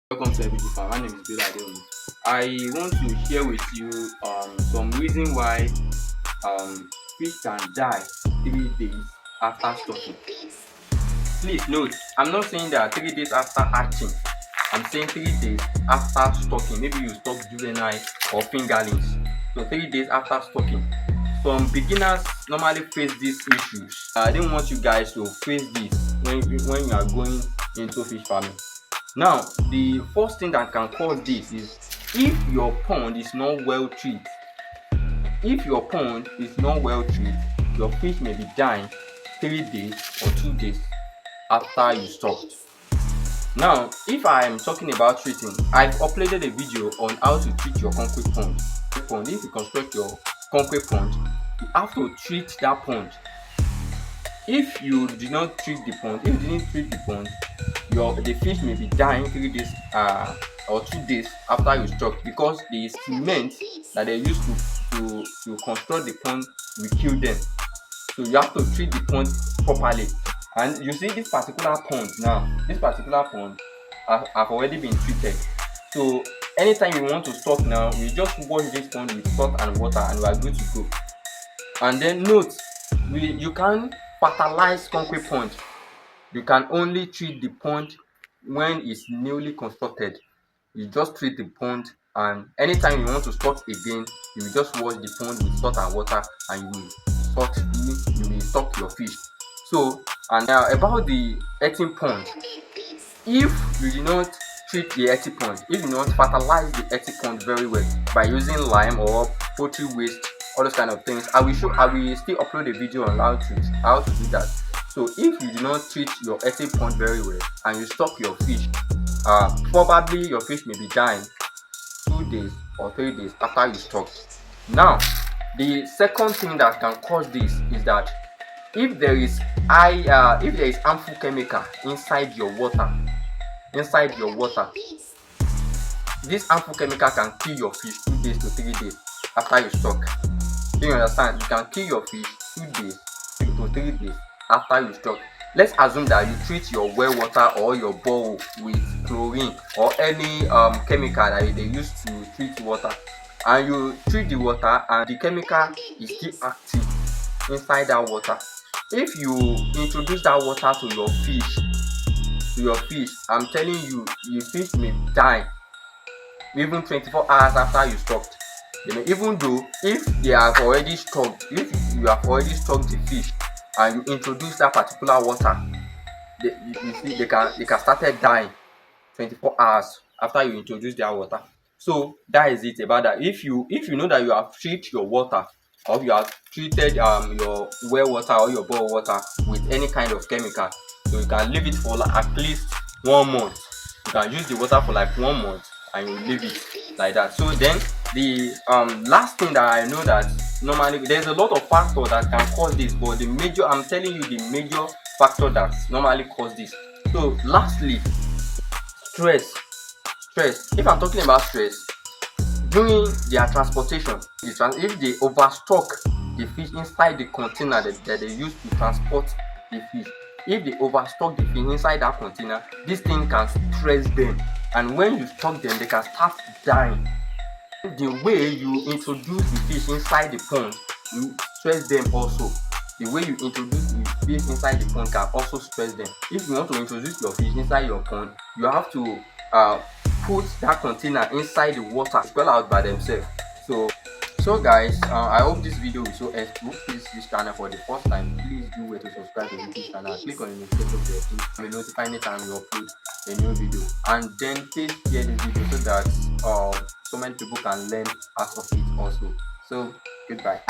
Welcome to Everyday Farm. My name is Bill Adeomi. I want to share with you some reason why fish can die 3 days after stocking. Please note, I'm not saying that 3 days after hatching. I'm saying 3 days after stocking. Maybe you stock juvenile or fingerlings. So 3 days after stocking. Some beginners normally face these issues. I didn't want you guys to face this when you are going into fish farming. Now, the first thing that can cause this is if your pond is not well treated. If your pond is not well treated, your fish may be dying 3 days or 2 days after you stocked. Now, if I am talking about treating, I've uploaded a video on how to treat your concrete pond. If you construct your concrete pond, you have to treat that pond. If you did not treat the pond, the fish may be dying 3 days or 2 days after you stock, because the cement that they used to construct the pond will kill them. So you have to treat the pond properly. And you see this particular pond have already been treated. So anytime you want to stock now, we just wash this pond with salt and water and we are good to go. And then note, you can't fertilize concrete pond. You can only treat the pond when it's newly constructed. You just treat the pond, and anytime you want to stock again, you will just wash the pond with salt and water and you will stock your fish. So, and now about the earthen pond, if you do not treat the earthen pond, if you do not fertilize the earthen pond very well by using lime or poultry waste, all those kind of things, I will still upload a video on how to do that. So if you do not treat your earthen pond very well and you stock your fish, probably your fish may be dying 2 days or 3 days after you stock. Now, the second thing that can cause this is that if there is harmful chemical inside your water, this harmful chemical can kill your fish 2 days to 3 days after you stock. Do you understand? You can kill your fish 2 days to 3 days after you stock. Let's assume that you treat your well water or your bowl with chlorine or any chemical that they use to treat water, and you treat the water and the chemical is still active inside that water. If you introduce that water to your fish, I'm telling you, your fish may die even 24 hours after you stocked. Even though if you have already stocked the fish and you introduce that particular water, they can start dying 24 hours after you introduce their water. So that is it about that. If you know that you have treated your water, or you have treated your well water or your boil water with any kind of chemical, so you can leave it for at least 1 month. You can use the water for like 1 month and you leave it like that. So then the last thing that I know, that normally there's a lot of factors that can cause this, but I'm telling you the major factor that normally cause this. So lastly, stress. If I'm talking about stress, during their transportation, if they overstock the fish inside the container that they use to transport the fish, if they overstock the fish inside that container, this thing can stress them, and when you stock them, they can start dying. The way you introduce the fish inside the pond will stress them also. The way you introduce the fish inside the pond can also stress them. If you want to introduce your fish inside your pond, you have to put that container inside the water, spell out by themselves. So guys, I hope this video will so helpful. Please this channel for the first time, please do wait to subscribe to this channel. Click on the notification bell to be notified anytime we upload a new video, and then please share this video so that so many people can learn out of it also. So goodbye.